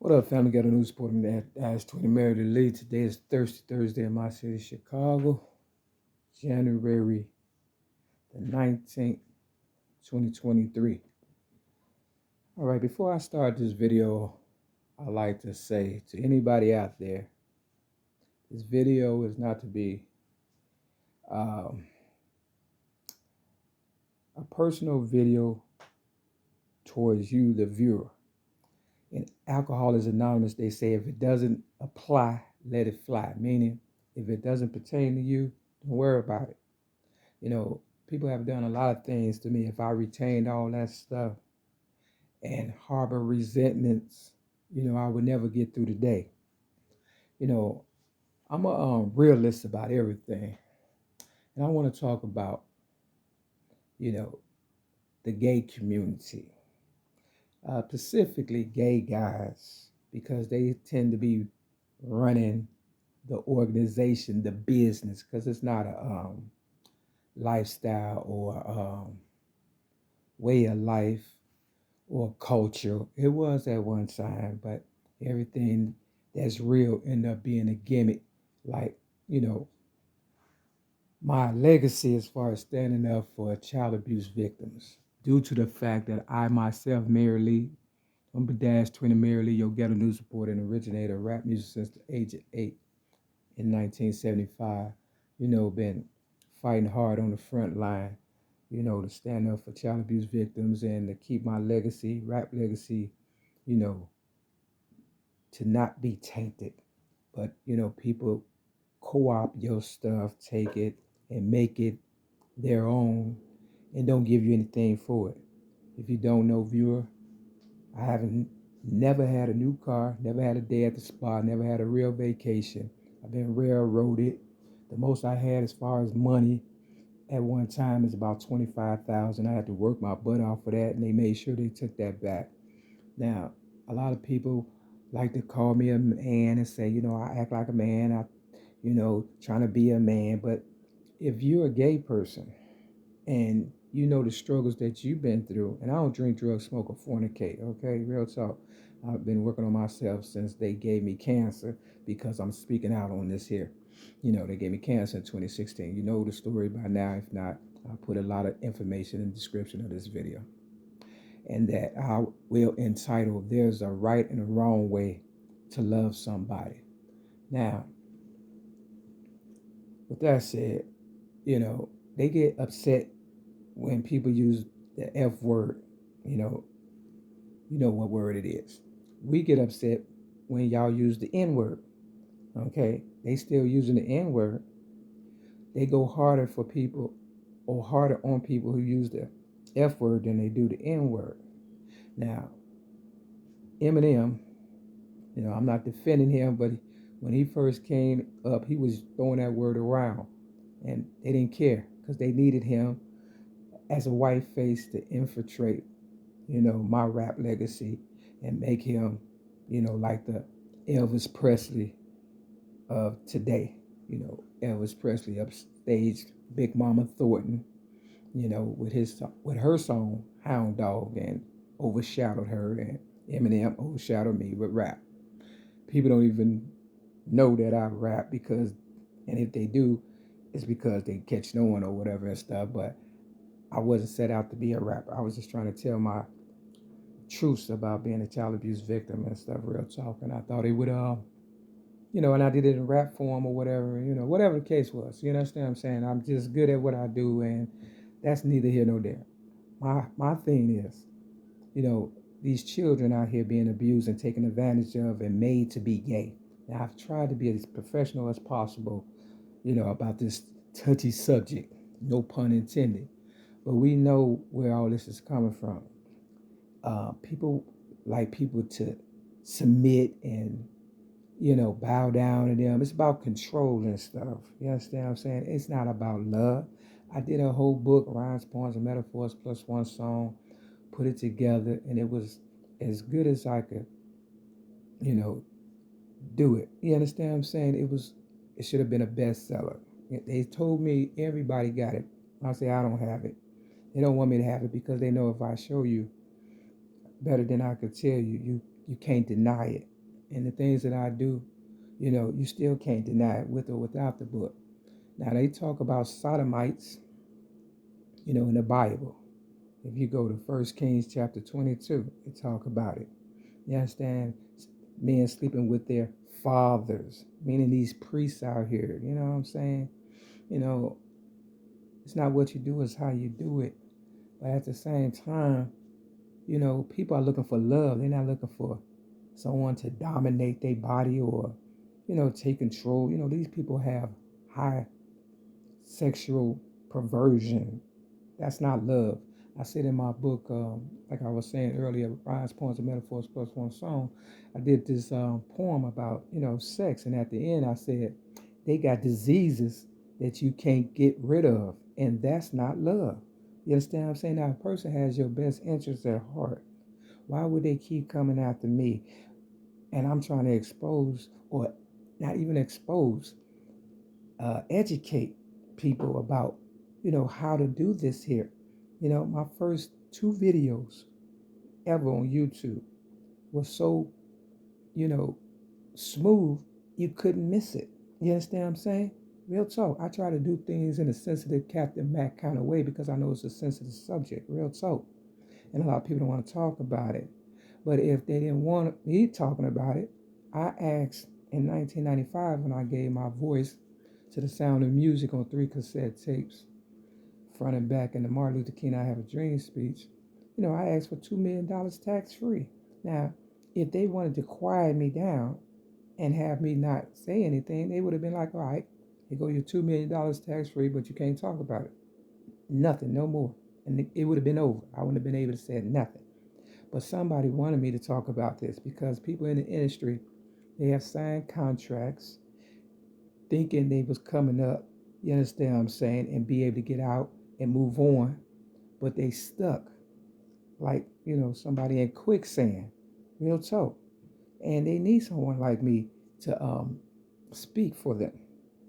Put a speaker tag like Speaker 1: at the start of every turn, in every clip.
Speaker 1: What up, family? Got a new sport that has 20 married to lead. Today is Thursday in my city, Chicago, January the 19th, 2023. All right, before I start this video, I'd like to say to anybody out there, this video is not to be um, a personal video towards you, the viewer. In Alcoholics Anonymous, they say if it doesn't apply, let it fly. Meaning, if it doesn't pertain to you, don't worry about it. You know, people have done a lot of things to me. If I retained all that stuff and harbor resentments, I would never get through the day. You know, I'm a realist about everything. And I want to talk about, you know, the gay community, specifically gay guys, because they tend to be running the organization, the business, because it's not a lifestyle or way of life or culture. It was at one time, but everything that's real ended up being a gimmick. Like, my legacy as far as standing up for child abuse victims, due to the fact that I myself, Mary Lee, I'm Dash 20 Mary Lee, your ghetto news reporter and originator of rap music since the age of 8 in 1975, been fighting hard on the front line, to stand up for child abuse victims and to keep my legacy, rap legacy, you know, to not be tainted. But, people co-opt your stuff, take it and make it their own and don't give you anything for it. If you don't know, viewer, I haven't never had a new car, never had a day at the spa, never had a real vacation. I've been railroaded. The most I had as far as money at one time is about 25,000. I had to work my butt off for that, and they made sure they took that back. Now, a lot of people like to call me a man and say, I act like a man. Trying to be a man. But if you're a gay person and you know the struggles that you've been through, and I don't drink, drugs, smoke, or fornicate, okay? Real talk. I've been working on myself since they gave me cancer because I'm speaking out on this here. They gave me cancer in 2016. You know the story by now. If not, I'll put a lot of information in the description of this video. And that I will entitle There's a Right and a Wrong Way to Love Somebody. Now, with that said, they get upset when people use the F word. You know what word it is. We get upset when y'all use the N word. Okay, they still using the N word. They go harder for people or harder on people who use the F word than they do the N word. Now, Eminem, I'm not defending him, but when he first came up, he was throwing that word around, and they didn't care because they needed him as a white face to infiltrate, my rap legacy and make him, like the Elvis Presley of today. Elvis Presley upstaged Big Mama Thornton, with her song Hound Dog and overshadowed her, and Eminem overshadowed me with rap. People don't even know that I rap and if they do, it's because they catch no one or whatever and stuff. But I wasn't set out to be a rapper. I was just trying to tell my truths about being a child abuse victim and stuff, real talk. And I thought it would, and I did it in rap form or whatever, whatever the case was. You understand what I'm saying? I'm just good at what I do, and that's neither here nor there. My thing is, these children out here being abused and taken advantage of and made to be gay. Now, I've tried to be as professional as possible, about this touchy subject, no pun intended. But we know where all this is coming from. People like people to submit and, bow down to them. It's about control and stuff. You understand what I'm saying? It's not about love. I did a whole book, Rhymes, Poems, and Metaphors plus one song, put it together, and it was as good as I could, do it. You understand what I'm saying? It should have been a bestseller. They told me everybody got it. I say I don't have it. They don't want me to have it because they know if I show you better than I could tell you, you can't deny it. and the things that I do, you still can't deny it with or without the book. Now they talk about sodomites, in the Bible. If you go to 1 Kings chapter 22, it talk about it. You understand? Men sleeping with their fathers, meaning these priests out here. You know what I'm saying? You know, it's not what you do, it's how you do it. But at the same time, people are looking for love. They're not looking for someone to dominate their body or, take control. These people have high sexual perversion. That's not love. I said in my book, like I was saying earlier, Rhymes, Poems, and Metaphors Plus One Song, I did this poem about, sex. And at the end, I said, they got diseases that you can't get rid of. And that's not love. You understand what I'm saying? Now, a person has your best interests at heart. Why would they keep coming after me? And I'm trying to expose, or not even expose, educate people about, how to do this here. My first 2 videos ever on YouTube was so, you know, smooth, you couldn't miss it. You understand what I'm saying? Real talk. I try to do things in a sensitive Captain Mac kind of way because I know it's a sensitive subject. Real talk. And a lot of people don't want to talk about it. But if they didn't want me talking about it, I asked in 1995 when I gave my voice to the sound of music on 3 cassette tapes, front and back, in the Martin Luther King I Have a Dream speech. I asked for $2 million tax free. Now, if they wanted to quiet me down and have me not say anything, they would have been like, all right, here go your $2 million tax free, but you can't talk about it. Nothing, no more. And it would have been over. I wouldn't have been able to say nothing. But somebody wanted me to talk about this because people in the industry, they have signed contracts thinking they was coming up, you understand what I'm saying, and be able to get out and move on. But they stuck like, somebody in quicksand, real talk. And they need someone like me to speak for them.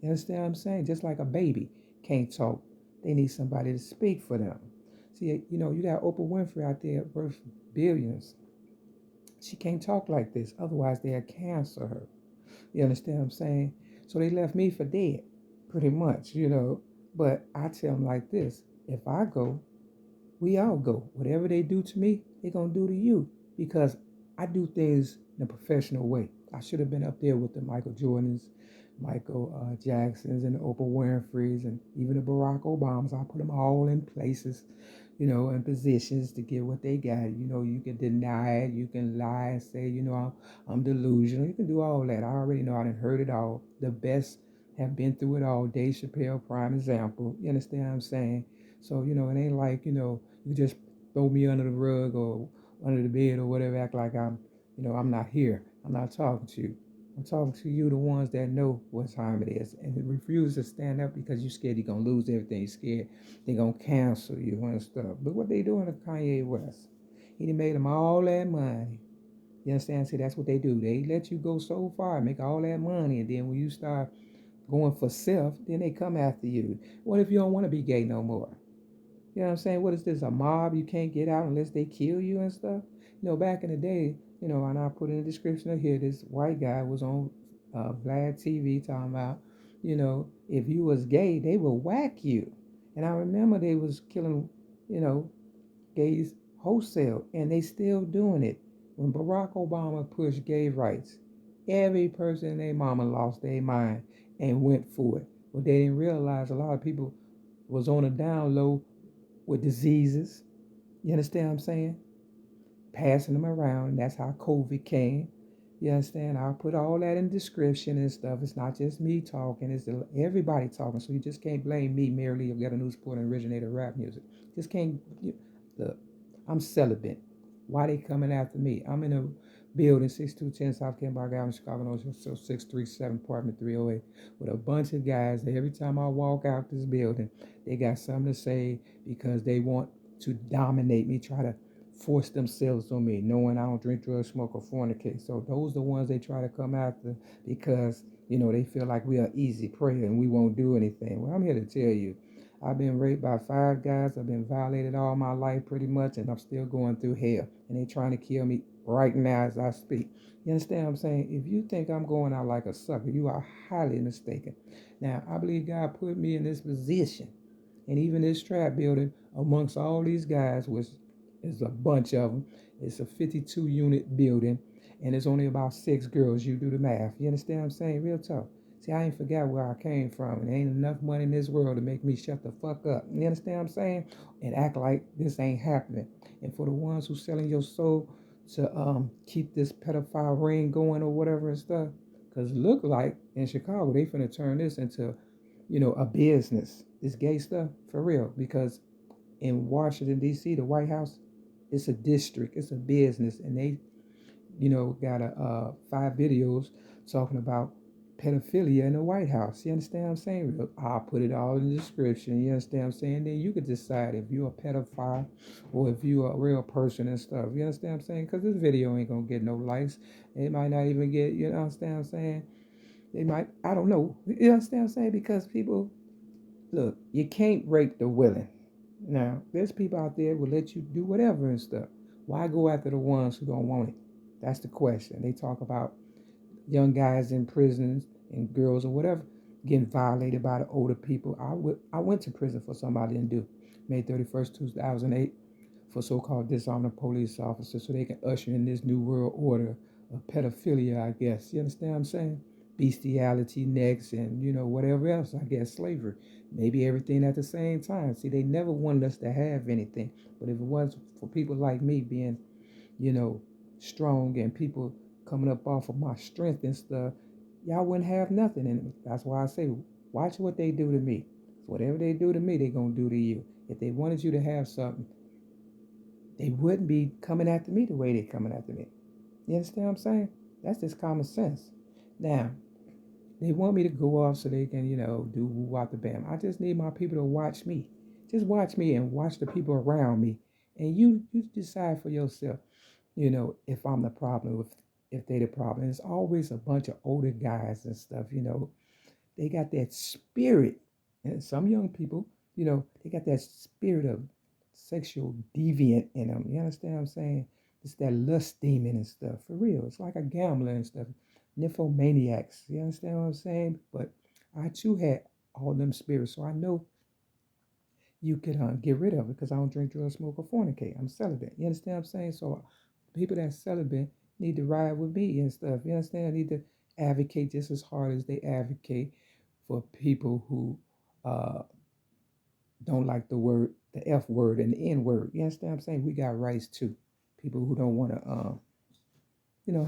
Speaker 1: You understand what I'm saying? Just like a baby can't talk, they need somebody to speak for them. See, you got Oprah Winfrey out there worth billions. She can't talk like this, otherwise they'll cancel her. You understand what I'm saying? So they left me for dead, pretty much, But I tell them like this: if I go, we all go. Whatever they do to me, they're going to do to you, because I do things in a professional way. I should have been up there with the Michael Jordans, Michael Jacksons, and the Oprah Winfreys, and even the Barack Obamas. I put them all in places, in positions to get what they got. You can deny it, you can lie and say, I'm delusional. You can do all that. I already know. I done heard it all. The best have been through it all. Dave Chappelle, prime example. You understand what I'm saying? So, it ain't like, you just throw me under the rug or under the bed or whatever, act like I'm not here. I'm not talking to you. I'm talking to you, the ones that know what time it is, and refuse to stand up because you're scared you're going to lose everything. You're scared they're going to cancel you and stuff. Look what they doing to Kanye West. He done made them all that money. You understand? See, that's what they do. They let you go so far, make all that money, and then when you start going for self, then they come after you. What if you don't want to be gay no more? You know what I'm saying? What is this, a mob? You can't get out unless they kill you and stuff? Back in the day, and I put in the description of here, this white guy was on Vlad TV talking about, if you was gay, they will whack you. And I remember they was killing, you know, gays wholesale, and they still doing it. When Barack Obama pushed gay rights, every person and their mama lost their mind and went for it. But they didn't realize a lot of people was on a down low with diseases. You understand what I'm saying? Passing them around, and that's how COVID came. You understand? I'll put all that in the description and stuff. It's not just me talking, it's everybody talking. So you just can't blame me merely of getting a new sport and originator of rap music. Just can't. Look, I'm celibate. Why they coming after me? I'm in a building, 6210 South Kennebuck Avenue, Chicago, Illinois, so 637, apartment 308, with a bunch of guys that every time I walk out this building, they got something to say because they want to dominate me, try to force themselves on me, knowing I don't drink, drugs, smoke, or fornicate. So those are the ones they try to come after because, they feel like we are easy prey and we won't do anything. Well, I'm here to tell you, I've been raped by 5 guys. I've been violated all my life pretty much, and I'm still going through hell. And they trying to kill me right now as I speak. You understand what I'm saying? If you think I'm going out like a sucker, you are highly mistaken. Now, I believe God put me in this position, and even this trap building amongst all these guys, which is a bunch of them. It's a 52 unit building, and it's only about 6 girls. You do the math. You understand what I'm saying? Real talk. See, I ain't forgot where I came from, and there ain't enough money in this world to make me shut the fuck up. You understand what I'm saying? And act like this ain't happening. And for the ones who selling your soul to keep this pedophile ring going or whatever and stuff, because look like in Chicago they finna turn this into, a business. This gay stuff for real. Because in Washington D.C., the White House, it's a district, it's a business, and they got 5 videos talking about pedophilia in the White House. You understand what I'm saying? I'll put it all in the description. You understand what I'm saying? Then you could decide if you're a pedophile or if you're a real person and stuff. You understand what I'm saying? Because this video ain't gonna get no likes. It might not even get, you understand what I'm saying? They might, I don't know. You understand what I'm saying? Because people, look, you can't rape the willing. Now, there's people out there who will let you do whatever and stuff. Why go after the ones who don't want it? That's the question. They talk about young guys in prisons and girls or whatever getting violated by the older people. I went to prison for something I didn't do. May 31st, 2008, for so-called disarming police officers so they can usher in this new world order of pedophilia, I guess. You understand what I'm saying? Bestiality next and, whatever else, I guess, slavery. Maybe everything at the same time. See, they never wanted us to have anything. But if it was for people like me being, strong and people coming up off of my strength and stuff, y'all wouldn't have nothing. And that's why I say, watch what they do to me. Whatever they do to me, they're going to do to you. If they wanted you to have something, they wouldn't be coming after me the way they're coming after me. You understand what I'm saying? That's just common sense. Now, they want me to go off so they can, do woo the bam. I just need my people to watch me. Just watch me and watch the people around me. And you decide for yourself, if I'm the problem, if they the problem. It's always a bunch of older guys and stuff, they got that spirit. And some young people, they got that spirit of sexual deviant in them. You understand what I'm saying? It's that lust demon and stuff. For real. It's like a gambler and stuff. Nymphomaniacs. You understand what I'm saying? But I too had all them spirits. So I know you could get rid of it because I don't drink, drugs, smoke, or fornicate. I'm celibate. You understand what I'm saying? So people that celibate need to ride with me and stuff. You understand? I need to advocate just as hard as they advocate for people who don't like the F word and the N word. You understand what I'm saying? We got rights too. People who don't want to,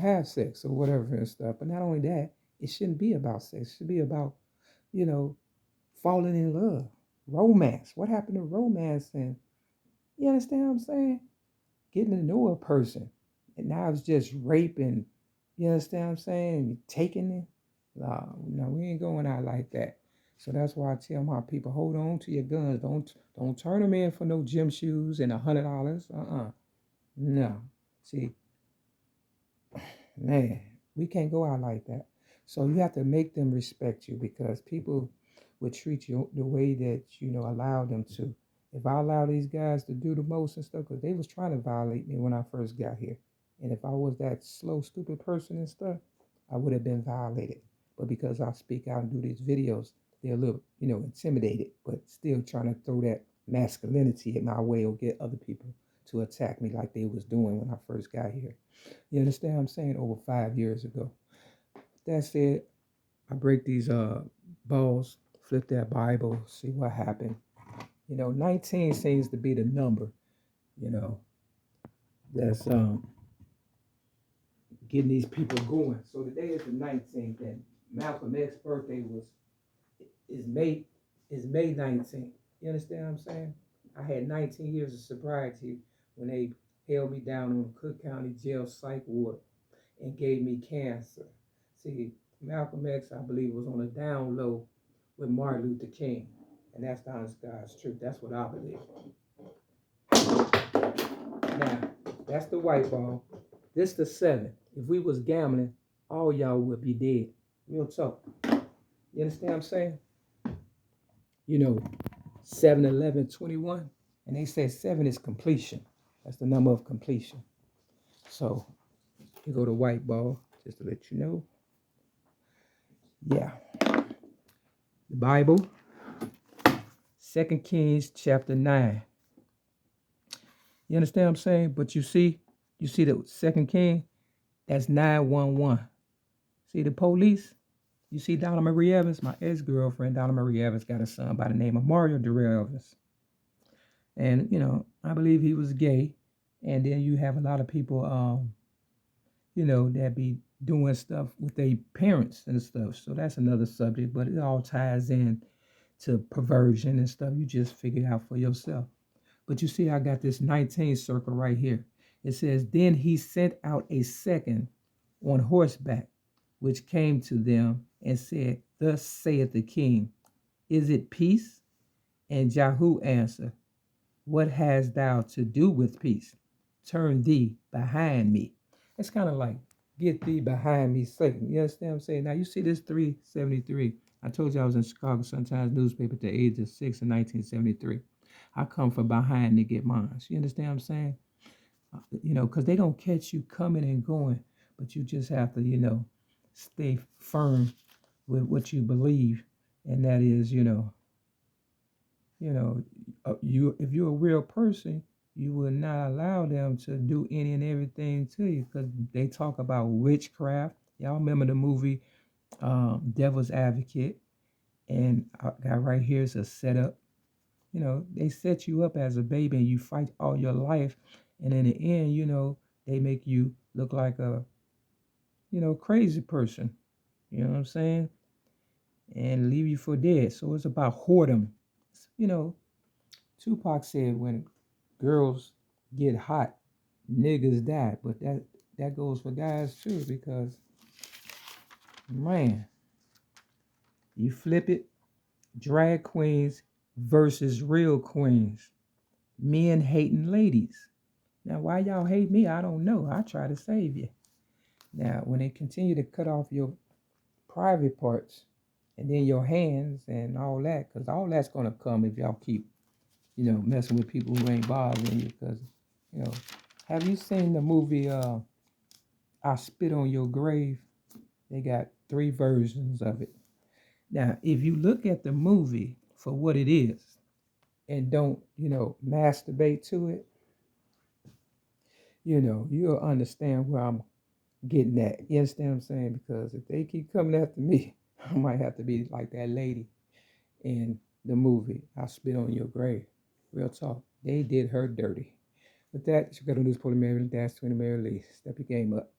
Speaker 1: have sex or whatever and stuff. But not only that, it shouldn't be about sex. It should be about, you know, falling in love, romance. What happened to romance? And you understand what I'm saying? Getting to know a person. And now it's just rape and, you understand what I'm saying? Taking it. No, we ain't going out like that. So that's why I tell my people, hold on to your guns. Don't turn them in for no gym shoes and $100. No. See, man, we can't go out like that. So you have to make them respect you because people would treat you the way that allow them to. If I allow these guys to do the most and stuff, because they was trying to violate me when I first got here, and if I was that slow, stupid person and stuff, I would have been violated. But because I speak out and do these videos, they're a little, intimidated, but still trying to throw that masculinity in my way or get other people to attack me like they was doing when I first got here. You understand what I'm saying? Over 5 years ago. That said, I break these balls, flip that Bible, see what happened. 19 seems to be the number, you know, that's getting these people going. So today is the 19th, and Malcolm X's birthday is May 19th. You understand what I'm saying? I had 19 years of sobriety when they held me down on the Cook County Jail psych ward and gave me cancer. See, Malcolm X, I believe, was on a down low with Martin Luther King. And that's the honest God's truth. That's what I believe. Now, that's the white ball. This the 7. If we was gambling, all y'all would be dead. Real talk. You understand what I'm saying? 7, 11, 21. And they said 7 is completion. That's the number of completion. So Here go the white ball, just to let you know. Yeah. The Bible, 2 Kings chapter 9. You understand what I'm saying? But you see the 2 King, that's 911. See the police? You see Donna Marie Evans, my ex-girlfriend, Donna Marie Evans, got a son by the name of Mario Darrell Evans. And, I believe he was gay. And then you have a lot of people, that be doing stuff with their parents and stuff. So that's another subject, but it all ties in to perversion and stuff. You just figure it out for yourself. But you see, I got this 19 circle right here. It says, then he sent out a second on horseback, which came to them and said, thus saith the king, is it peace? And Jehu answered, what hast thou to do with peace? Turn thee behind me. It's kind of like, get thee behind me, Satan. You understand what I'm saying? Now, you see this 373. I told you I was in Chicago Sun-Times newspaper at the age of 6 in 1973. I come from behind to get mine. You understand what I'm saying? Because they don't catch you coming and going, but you just have to, stay firm with what you believe, and that is, you if you're a real person, you will not allow them to do any and everything to you, because they talk about witchcraft. Y'all remember the movie Devil's Advocate? And I got right here is a setup. They set you up as a baby and you fight all your life. And in the end, they make you look like a, crazy person. You know what I'm saying? And leave you for dead. So it's about whoredom. You know, Tupac said when girls get hot, niggas die. But that goes for guys too, because, man, you flip it, drag queens versus real queens. Men hating ladies. Now, why y'all hate me, I don't know. I try to save you. Now, when they continue to cut off your private parts and then your hands and all that, because all that's going to come if y'all keep, messing with people who ain't bothering you. Because, have you seen the movie I Spit on Your Grave? They got 3 versions of it. Now, if you look at the movie for what it is and don't, masturbate to it, you'll understand where I'm getting at. You understand what I'm saying? Because if they keep coming after me, I might have to be like that lady in the movie, I Spit on Your Grave. Real talk. They did her dirty. With that, you got to lose Mary, Dash 20 Mary Lee. Step your game up.